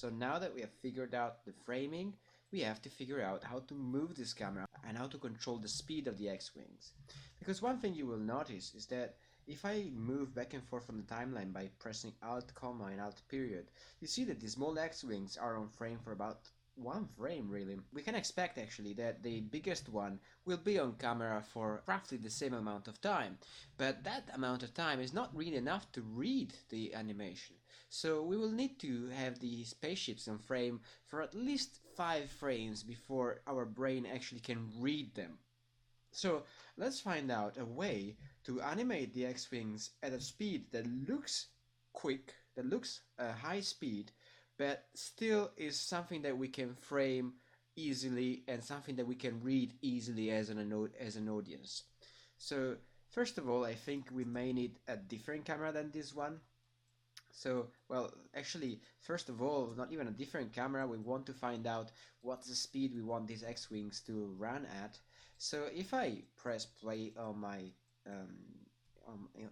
So now that we have figured out the framing, we have to figure out how to move this camera and how to control the speed of the X-wings. Because one thing you will notice is that if I move back and forth on the timeline by pressing Alt, comma and Alt period, you see that the small X-wings are on frame for about one frame really. We can expect actually that the biggest one will be on camera for roughly the same amount of time, but that amount of time is not really enough to read the animation. So we will need to have the spaceships on frame for at least 5 frames before our brain actually can read them. So let's find out a way to animate the X-wings at a speed that looks quick, that looks high speed, but still is something that we can frame easily and something that we can read easily as an audience. So first of all, I think we may need a different camera than this one. So, well, actually, first of all, not even a different camera, we want to find out what's the speed we want these X-wings to run at. So if I press play on my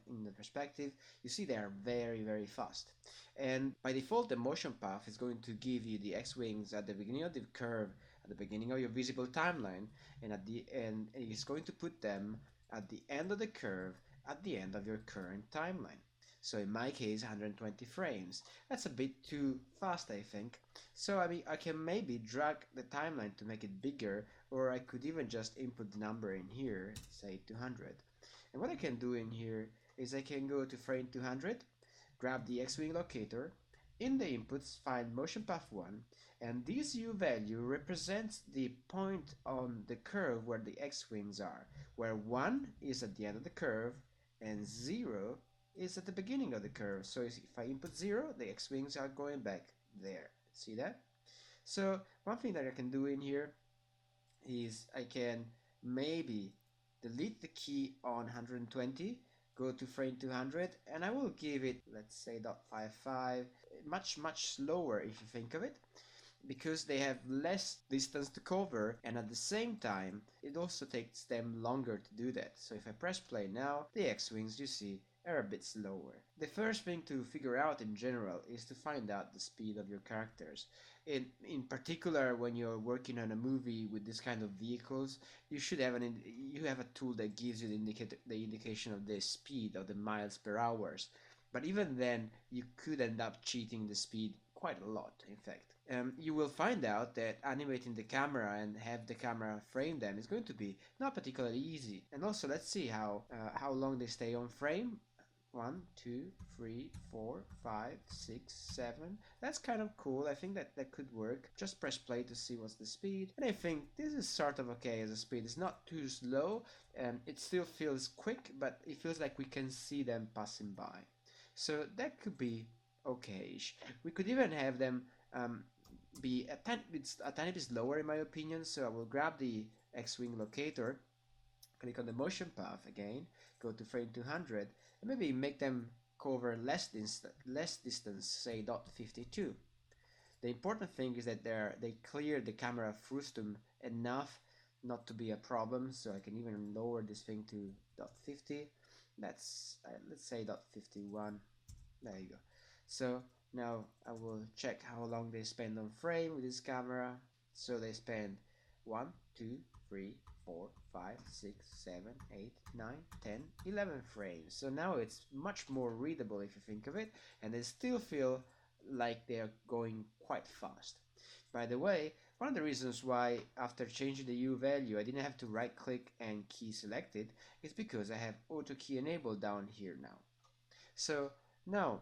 in the perspective, you see they are very fast. And by default, the motion path is going to give you the X-wings at the beginning of the curve, at the beginning of your visible timeline, and it's going to put them at the end of the curve, at the end of your current timeline. So in my case, 120 frames. That's a bit too fast, I think. So I mean, I can maybe drag the timeline to make it bigger, or I could even just input the number in here, say 200. And what I can do in here is I can go to frame 200, grab the X-wing locator, in the inputs find motion path 1, and this U value represents the point on the curve where the X-wings are, where 1 is at the end of the curve and 0 is at the beginning of the curve. So if I input 0, the X-wings are going back there. See that? So one thing that I can do in here is I can maybe delete the key on 120, go to frame 200, and I will give it, let's say, 0.55, much slower if you think of it, because they have less distance to cover, and at the same time it also takes them longer to do that. So if I press play now, the X-wings, you see, are a bit slower. The first thing to figure out in general is to find out the speed of your characters. In particular, when you're working on a movie with this kind of vehicles, you should have you have a tool that gives you the indication of the speed of the miles per hours. But even then, you could end up cheating the speed quite a lot, in fact. You will find out that animating the camera and have the camera frame them is going to be not particularly easy. And also, let's see how long they stay on frame. 1, 2, 3, 4, 5, 6, 7. That's kind of cool. I think that could work. Just press play to see what's the speed. And I think this is sort of okay as a speed. It's not too slow, and it still feels quick, but it feels like we can see them passing by. So that could be okay-ish. We could even have them be a tiny bit slower in my opinion. So I will grab the X-wing locator, click on the motion path again, go to frame 200, and maybe make them cover less distance, say 0.52. The important thing is that they clear the camera frustum enough not to be a problem, so I can even lower this thing to 0.50. Let's say 0.51. There you go. So now I will check how long they spend on frame with this camera. So they spend 1, 2, 3, 4, 5, 6, 7, 8, 9, 10, 11 frames. So now it's much more readable if you think of it, and they still feel like they're going quite fast. By the way, one of the reasons why after changing the U value I didn't have to right click and key selected is because I have auto key enabled down here now. So now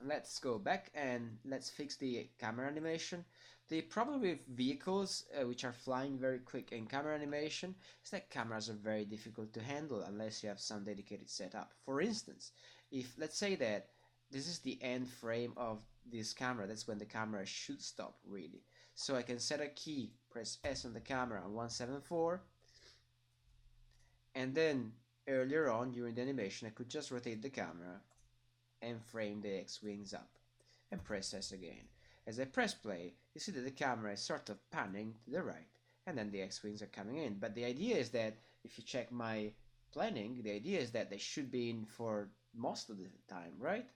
let's go back and let's fix the camera animation. The problem with vehicles which are flying very quick in camera animation is that cameras are very difficult to handle unless you have some dedicated setup. For instance, if let's say that this is the end frame of this camera, that's when the camera should stop really. So I can set a key, press S on the camera on 174, and then earlier on during the animation I could just rotate the camera and frame the X-wings up and press S again. As I press play, you see that the camera is sort of panning to the right, and then the X-wings are coming in. But the idea is that if you check my planning, the idea is that they should be in for most of the time, right?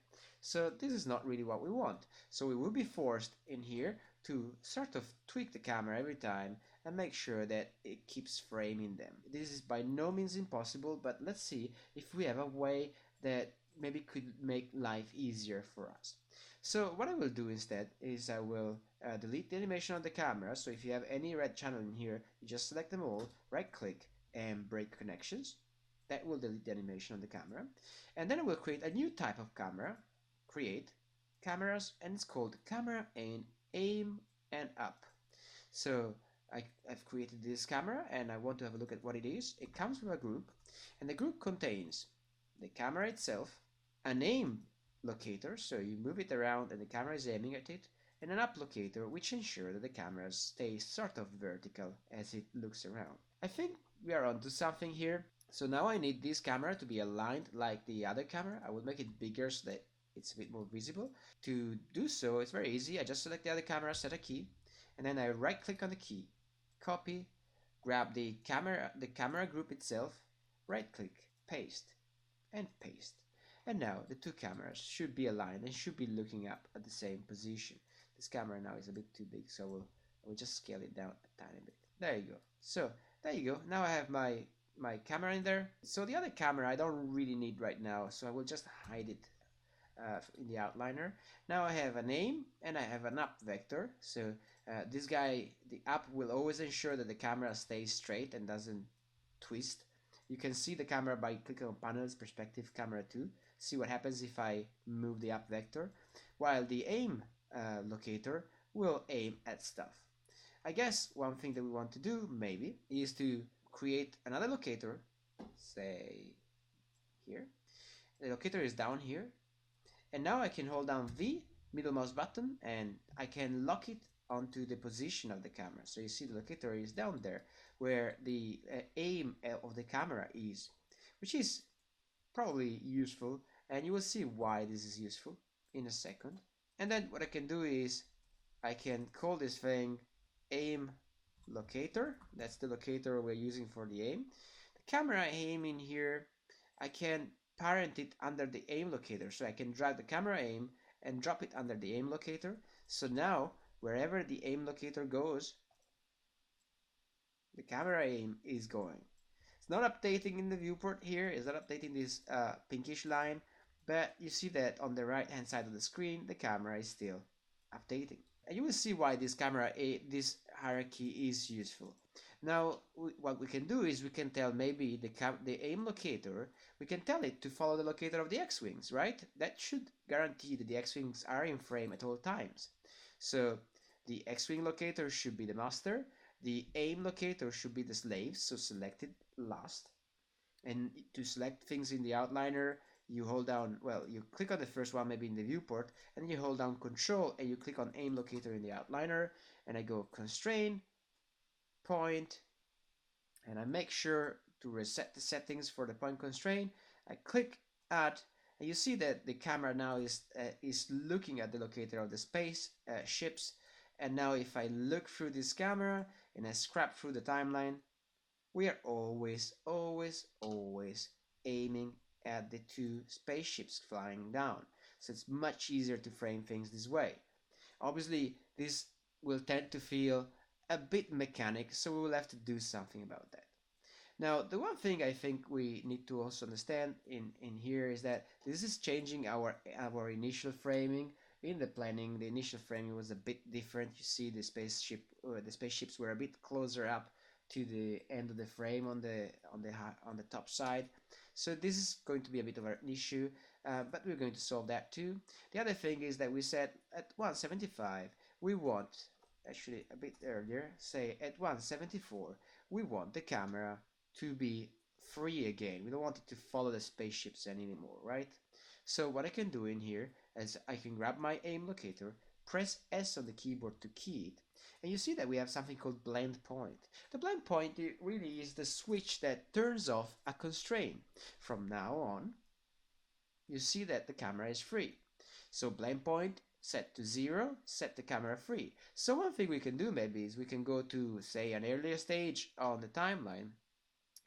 So this is not really what we want. So we will be forced in here to sort of tweak the camera every time and make sure that it keeps framing them. This is by no means impossible, but let's see if we have a way that maybe could make life easier for us. So what I will do instead is I will delete the animation on the camera. So if you have any red channel in here, you just select them all, right click and break connections. That will delete the animation on the camera. And then I will create a new type of camera, create cameras, and it's called camera and aim and up. So I've created this camera and I want to have a look at what it is. It comes from a group, and the group contains the camera itself, an aim locator, so you move it around and the camera is aiming at it, and an up locator which ensures that the camera stays sort of vertical as it looks around. I think we are onto something here. So now I need this camera to be aligned like the other camera. I will make it bigger so that it's a bit more visible. To do so, it's very easy. I just select the other camera, set a key, and then I right click on the key, copy, grab the camera group itself, right click, paste, and paste. And now the two cameras should be aligned and should be looking up at the same position. This camera now is a bit too big, so I will just scale it down a tiny bit. There you go. So there you go. Now I have my camera in there. So the other camera I don't really need right now, so I will just hide it in the outliner. Now I have an aim and I have an up vector. So this guy, the up will always ensure that the camera stays straight and doesn't twist. You can see the camera by clicking on panels, perspective, camera 2. See what happens if I move the up vector. While the aim locator will aim at stuff. I guess one thing that we want to do maybe is to create another locator, say here. The locator is down here, and now I can hold down the middle mouse button and I can lock it onto the position of the camera. So you see the locator is down there where the aim of the camera is, which is probably useful, and you will see why this is useful in a second. And then what I can do is I can call this thing aim locator. That's the locator we're using for the aim. The camera aim in here, I can parent it under the aim locator. So I can drag the camera aim and drop it under the aim locator. So now wherever the aim locator goes, the camera aim is going. It's not updating in the viewport here. It's not updating this pinkish line, but you see that on the right hand side of the screen, the camera is still updating. And you will see why this this hierarchy is useful. Now, what we can do is we can tell maybe the aim locator, we can tell it to follow the locator of the X-wings, right? That should guarantee that the X-wings are in frame at all times. So the X-wing locator should be the master, the aim locator should be the slave, so selected last. And to select things in the outliner, you hold down, well, you click on the first one maybe in the viewport, and then you hold down control and you click on aim locator in the outliner, and I go constrain, point, and I make sure to reset the settings for the point constraint. I click add, and you see that the camera now is looking at the locator of the space ships. And now if I look through this camera and I scrap through the timeline, we are always aiming at the two spaceships flying down. So it's much easier to frame things this way. Obviously, this will tend to feel a bit mechanic, so we will have to do something about that. Now, the one thing I think we need to also understand in here is that this is changing our initial framing. In the planning, the initial framing was a bit different. You see the spaceships were a bit closer up to the end of the frame on the top side. So this is going to be a bit of an issue, but we're going to solve that too. The other thing is that we said at 175 we want, actually a bit earlier, say at 174 we want the camera to be free again. We don't want it to follow the spaceships anymore, right? So what I can do in here is I can grab my aim locator, press S on the keyboard to key it, and you see that we have something called blend point. The blend point really is the switch that turns off a constraint. From now on, you see that the camera is free. So blend point set to 0, set the camera free. So one thing we can do maybe is we can go to, say, an earlier stage on the timeline,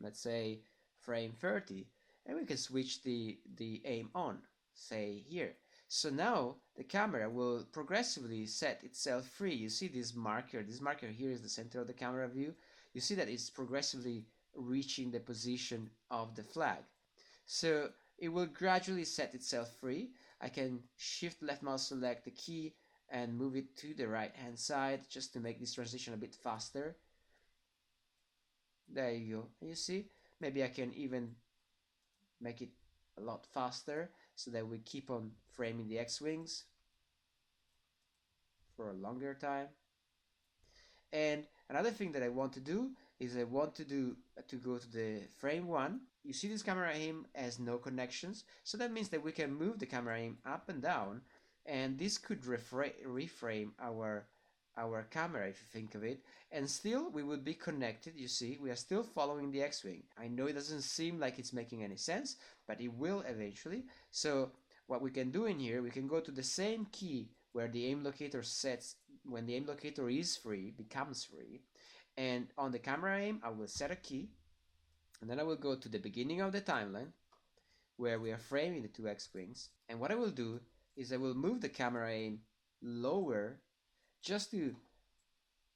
let's say frame 30, and we can switch the aim on, say here. So now the camera will progressively set itself free. You see this marker here is the center of the camera view. You see that it's progressively reaching the position of the flag. So it will gradually set itself free. I can shift left mouse select the key and move it to the right hand side just to make this transition a bit faster. There you go. You see, maybe I can even make it a lot faster so that we keep on framing the X-wings for a longer time. And another thing that I want to do is I want to go to the frame 1. You see this camera aim has no connections, so that means that we can move the camera aim up and down, and this could reframe our camera if you think of it, and still we would be connected. You see, we are still following the X-wing. I know it doesn't seem like it's making any sense, but it will eventually. So what we can do in here, we can go to the same key where the aim locator sets when the aim locator is free, becomes free, and on the camera aim I will set a key, and then I will go to the beginning of the timeline where we are framing the two X-wings, and what I will do is I will move the camera aim lower just to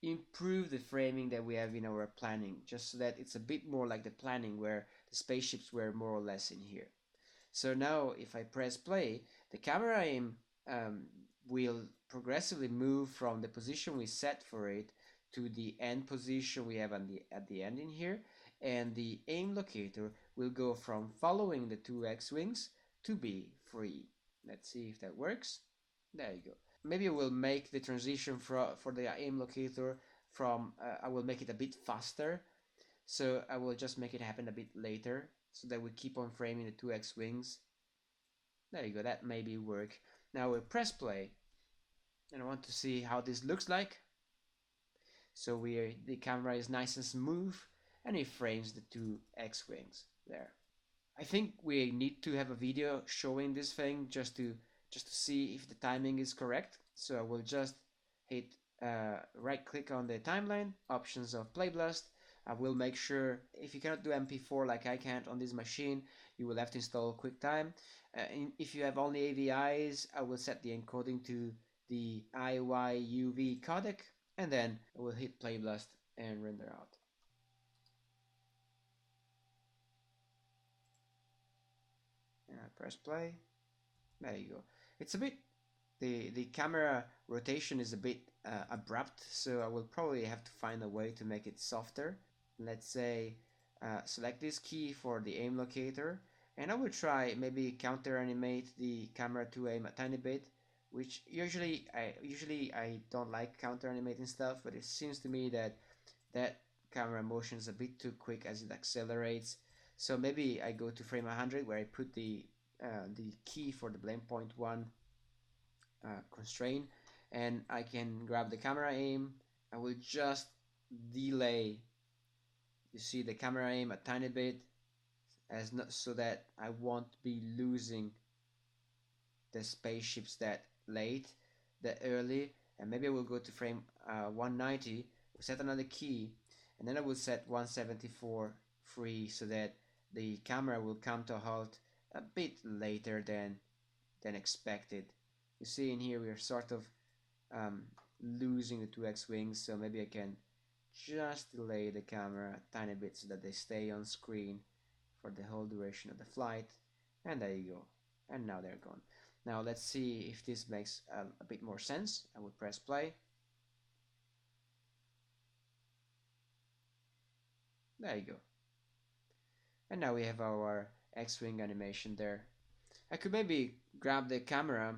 improve the framing that we have in our planning, just so that it's a bit more like the planning where the spaceships were more or less in here. So now if I press play, the camera aim will progressively move from the position we set for it to the end position we have at the end in here, and the aim locator will go from following the two X-wings to be free. Let's see if that works. There you go. Maybe we'll make the transition for the aim locator from, I will make it a bit faster, so I will just make it happen a bit later so that we keep on framing the two X-wings. There you go, that maybe work. Now we'll press play, and I want to see how this looks like. So the camera is nice and smooth, and it frames the two X-wings there. I think we need to have a video showing this thing just to see if the timing is correct. So I will just hit right click on the timeline, options of Playblast. I will make sure, if you cannot do MP4 like I can't on this machine, you will have to install QuickTime. If you have only AVIs, I will set the encoding to the IYUV codec, and then I will hit Playblast and render out. And I press play. There you go. It's a bit, the camera rotation is a bit abrupt, so I will probably have to find a way to make it softer. Let's say select this key for the aim locator, and I will try maybe counter animate the camera to aim a tiny bit, which usually I don't like counter animating stuff, but it seems to me that that camera motion is a bit too quick as it accelerates. So maybe I go to frame 100 where I put the key for the blame point 1 constraint, and I can grab the camera aim. I will just delay, you see, the camera aim a tiny bit, as not, so that I won't be losing the spaceships that late, that early. And maybe I will go to frame 190, set another key, and then I will set 174 free so that the camera will come to a halt a bit later than expected. You see in here we are sort of losing the two X-wings, so maybe I can just delay the camera a tiny bit so that they stay on screen for the whole duration of the flight. And there you go. And now they're gone. Now let's see if this makes a bit more sense. I will press play. There you go. And now we have our X-wing animation there. I could maybe grab the camera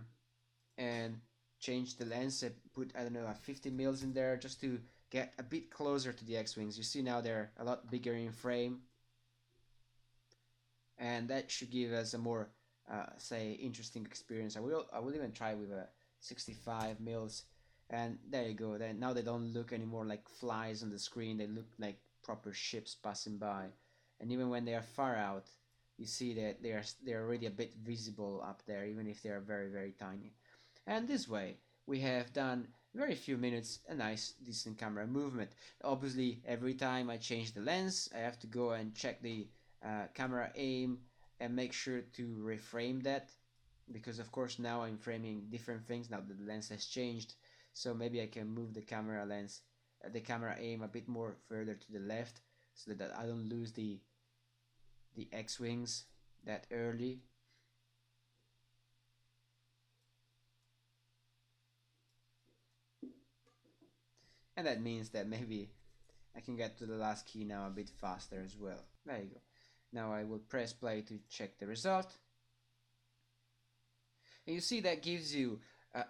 and change the lens and put, I don't know, a 50 mils in there just to get a bit closer to the X-wings. You see now they're a lot bigger in frame, and that should give us a more say interesting experience. I will even try with a 65 mils, and there you go. Then now they don't look anymore like flies on the screen. They look like proper ships passing by, and even when they are far out, you see that they're already a bit visible up there, even if they are very, very tiny. And this way we have done very few minutes a nice decent camera movement. Obviously every time I change the lens I have to go and check the camera aim and make sure to reframe that, because of course now I'm framing different things now that the lens has changed. So maybe I can move the camera lens, the camera aim a bit more further to the left so that I don't lose the X-wings that early. And that means that maybe I can get to the last key now a bit faster as well. There you go. Now I will press play to check the result. And you see that gives you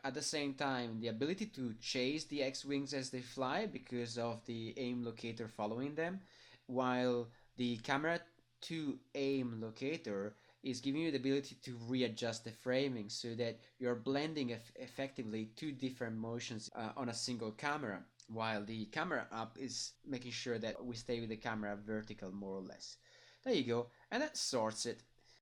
at the same time the ability to chase the X-wings as they fly because of the aim locator following them, while the camera to aim locator is giving you the ability to readjust the framing so that you're blending effectively two different motions on a single camera, while the camera up is making sure that we stay with the camera vertical more or less. There you go, and that sorts it.